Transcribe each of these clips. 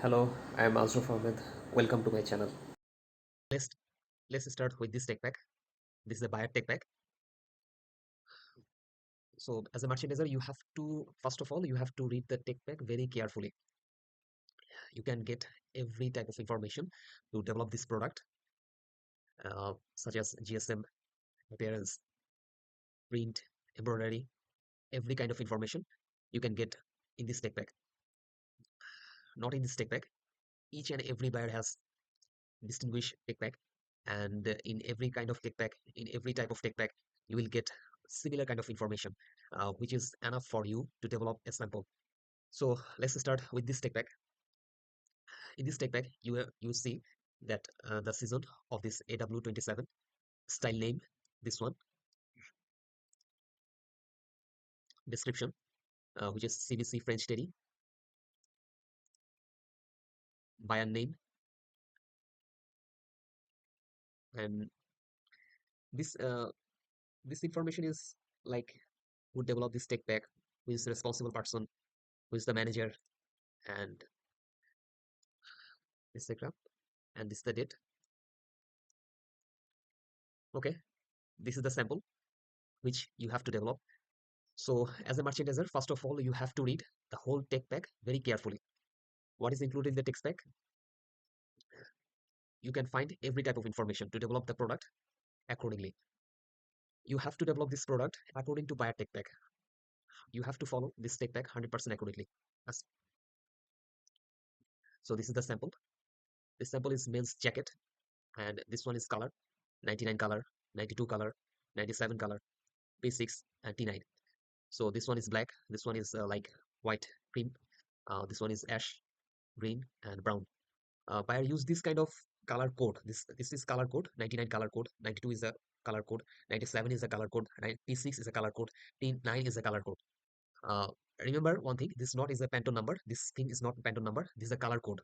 Hello, I am Ashraf Ahmed. Welcome to my channel. Let's let's start with this tech pack. This is a buyer tech pack. So as a merchandiser, you have to first of all you have to read the tech pack very carefully. You can get every type of information to develop this product, such as GSM, appearance, print, embroidery, every kind of information you can get in this tech pack. Not in this tech pack. Each and every buyer has distinguished tech pack, and in every kind of tech pack, in every type of tech pack, you will get similar kind of information, which is enough for you to develop a sample. So let's start with this tech pack. In this tech pack, you see that the season of this AW27 style name, this one description, which is CBC French Terry, buyer name, and this this information is like who developed this tech pack, who is the responsible person, who is the manager, and etc. And this is the date. Okay, this is the sample which you have to develop. So as a merchandiser, first of all, you have to read the whole tech pack very carefully. What is included in the tech pack? You can find every type of information to develop the product accordingly. You have to develop this product according to buyer tech pack. You have to follow this tech pack 100% accurately. So this is the sample. This sample is men's jacket, and this one is color, 99 color, 92 color, 97 color, P6 and T9. So this one is black, this one is like white cream, this one is ash, green and brown. Buyer use this kind of color code. This is color code, 99 color code, 92 is a color code, 97 is a color code, T6 is a color code, T9 is a color code. Uh, Remember one thing, this not is a Pantone number. This thing is not a Pantone number. This is a color code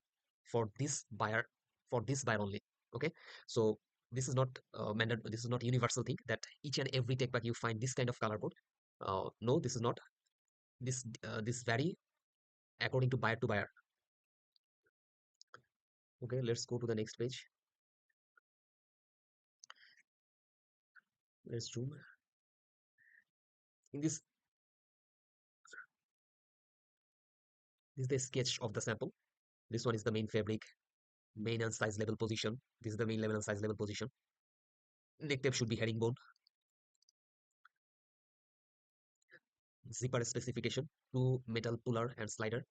for this buyer only. Okay, so this is not mandatory. This is not universal thing that each and every tech pack you find this kind of color code. No, this is not. This vary according to buyer to buyer. Okay, let's go to the next page. Let's zoom. In this is the sketch of the sample. This one is the main fabric, main and size level position. This is the main level and size level position. Neck tape should be herringbone. Zipper specification, two metal puller and slider.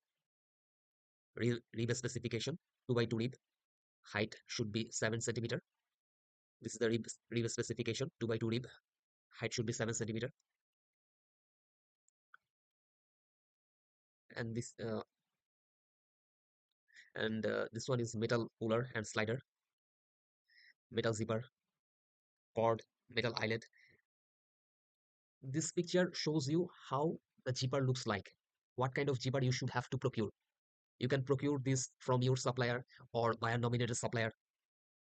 Rib specification, 2 by 2 rib. Height should be 7 centimeter. This is the rib specification, 2 by 2 rib. Height should be 7 centimeter. And this one is metal puller and slider, metal zipper, cord, metal eyelet. This picture shows you how the zipper looks like, what kind of zipper you should have to procure. You can procure this from your supplier or by a nominated supplier.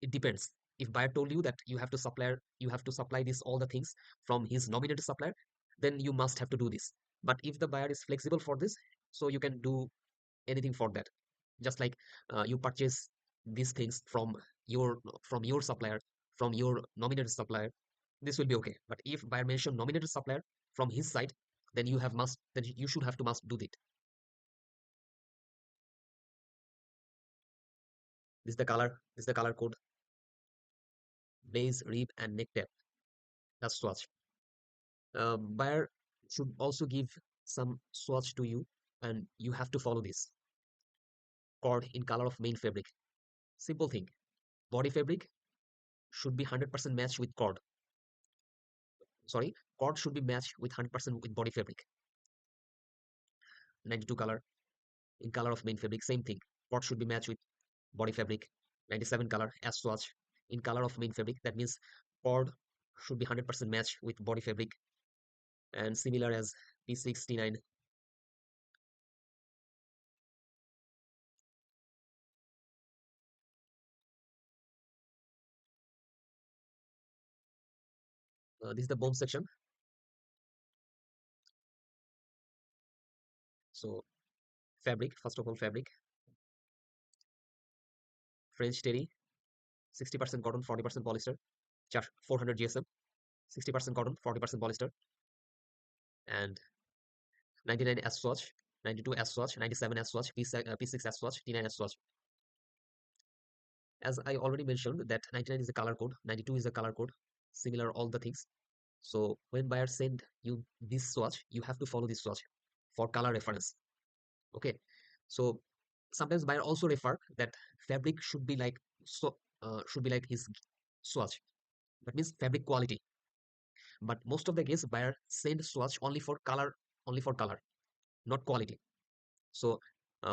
It depends. If buyer told you that you have to supply this all the things from his nominated supplier, then you must have to do this. But if the buyer is flexible for this, so you can do anything for that. Just like you purchase these things from your supplier, from your nominated supplier, this will be okay. But if buyer mention nominated supplier from his side, then you should have to must do it. This is the color code, base, rib, and neck tab. That's swatch. Buyer should also give some swatch to you, and you have to follow this. Cord in color of main fabric. Simple thing. Body fabric should be 100% matched with cord. Sorry, cord should be matched with 100% with body fabric. 92 color in color of main fabric. Same thing. Cord should be matched with body fabric. 97 color as swatch in color of main fabric. That means cord should be 100% matched with body fabric, and similar as P69. This is the bone section. So fabric, first of all, fabric. French terry, 60% cotton, 40% polyester, 400 GSM, 60% cotton, 40% polyester, and 99 S swatch, 92 S swatch, 97 S swatch, P6 S swatch, T9 S swatch. As I already mentioned that 99 is a color code, 92 is a color code, similar all the things. So when buyer send you this swatch, you have to follow this swatch for color reference. Okay. So sometimes buyer also refer that fabric should be like should be like his swatch. That means fabric quality. But most of the case buyer send swatch only for color, not quality. So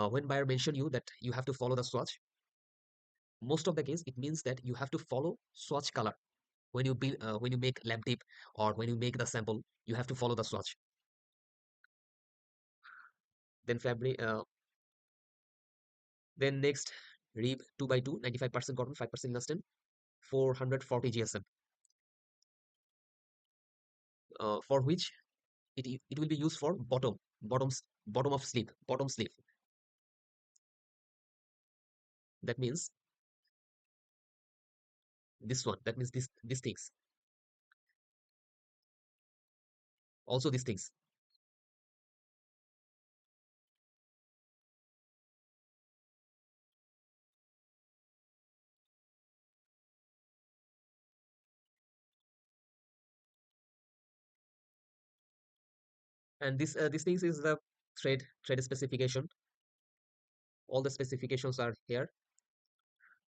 when buyer mention you that you have to follow the swatch, most of the case it means that you have to follow swatch color. When you make lab dip or when you make the sample, you have to follow the swatch. Then fabric, then next rib 2 by 2, 95% cotton, 5% elastin, 440 GSM, for which it will be used for bottom of sleeve, bottom sleeve. That means this one. That means these things. Also these things. And this things is the thread specification. All the specifications are here.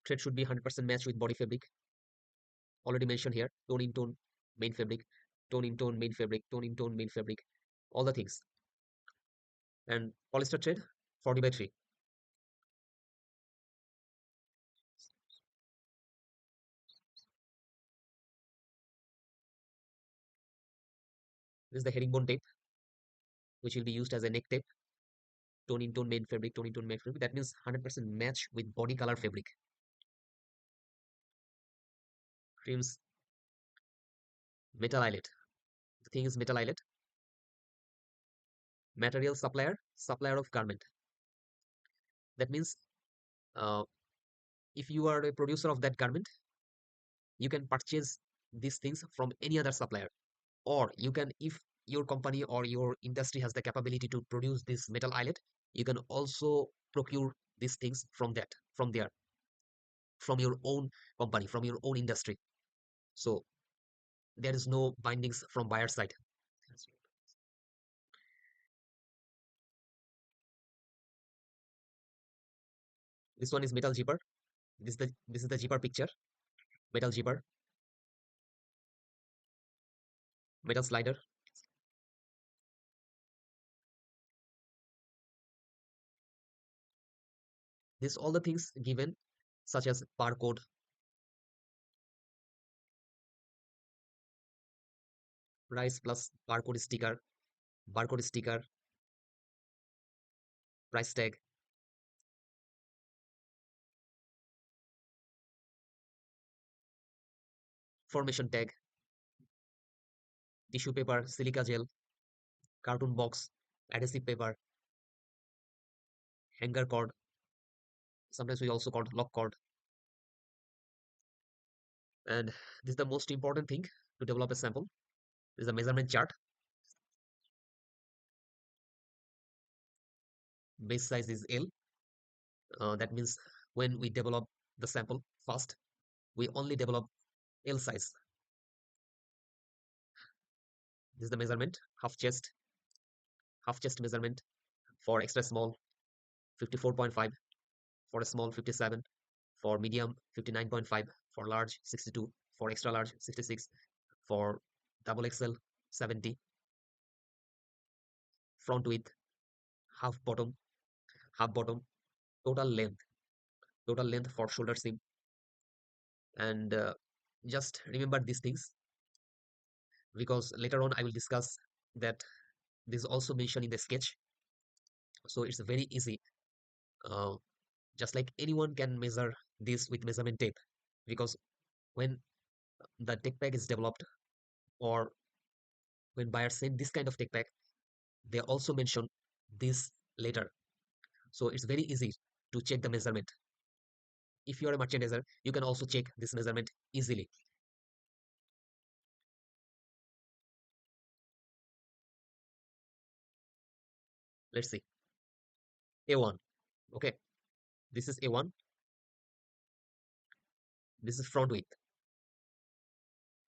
Thread should be 100% matched with body fabric. Already mentioned here. Tone in tone, main fabric, tone in tone, main fabric, tone in tone, main fabric. All the things. And polyester thread 40 by 3. This is the herringbone tape, which will be used as a neck tape. Tone in tone, main fabric, tone in tone, main fabric. That means 100% match with body color fabric. Trims metal eyelet. The thing is metal eyelet. Material supplier, supplier of garment. That means uh, if you are a producer of that garment, you can purchase these things from any other supplier. Or you can, if your company or your industry has the capability to produce this metal eyelet, you can also procure these things from there, from your own company, from your own industry. So there is no bindings from buyer side. This one is metal zipper. This is the zipper picture. Metal zipper, metal slider. This all the things given, such as barcode, price plus barcode sticker, price tag, formation tag, tissue paper, silica gel, cartoon box, adhesive paper, hanger cord. Sometimes we also call lock cord. And this is the most important thing to develop a sample. This is a measurement chart. Base size is L. That means when we develop the sample first, we only develop L size. This is the measurement, half chest measurement for extra small, 54.5, for a small, 57, for medium, 59.5, for large, 62, for extra large, 66, for double XL, 70, front width, half bottom, half bottom, total length, total length for shoulder seam. And just remember these things, because later on I will discuss that this is also mentioned in the sketch. So it's very easy. Uh, just like anyone can measure this with measurement tape, because when the tech pack is developed, or when buyers send this kind of tech pack, they also mention this later. So it's very easy to check the measurement. if you are a merchandiser, you can also check this measurement easily. Let's see. A1. Okay, this is A1. This is front width.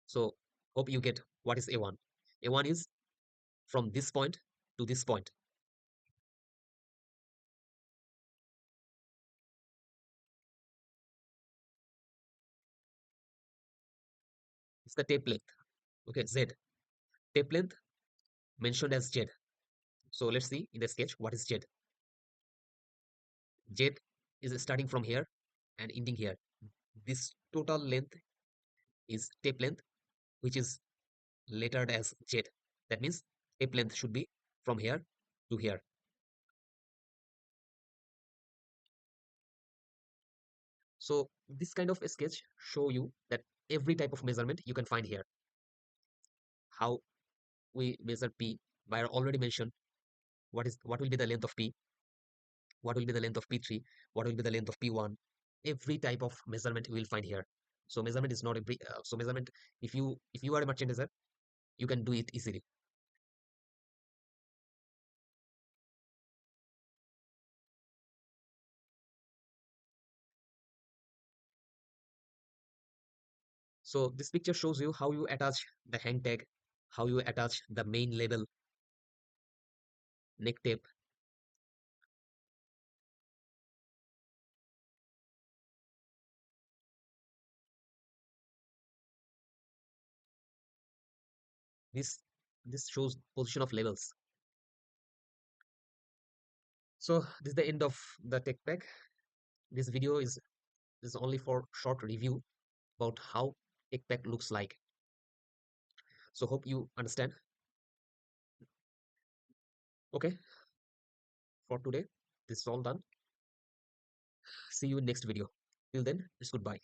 So hope you get what is A1. A1 is from this point to this point. It's the tape length. Okay, Z. Tape length mentioned as Z. So let's see in the sketch what is Z. Z is starting from here and ending here. This total length is tape length, which is lettered as Z. That means tape length should be from here to here. So this kind of a sketch show you that every type of measurement you can find here. How we measure P, by already mentioned what will be the length of P, what will be the length of P3, what will be the length of P1. Every type of measurement you will find here. So measurement is not every so measurement, if you are a merchandiser, you can do it easily. So this picture shows you how you attach the hang tag, how you attach the main label, neck tape. This this shows position of labels. So this is the end of the tech pack. This video is only for short review about how tech pack looks like. So hope you understand. Okay, for today, this is all done. See you in next video. Till then, it's goodbye.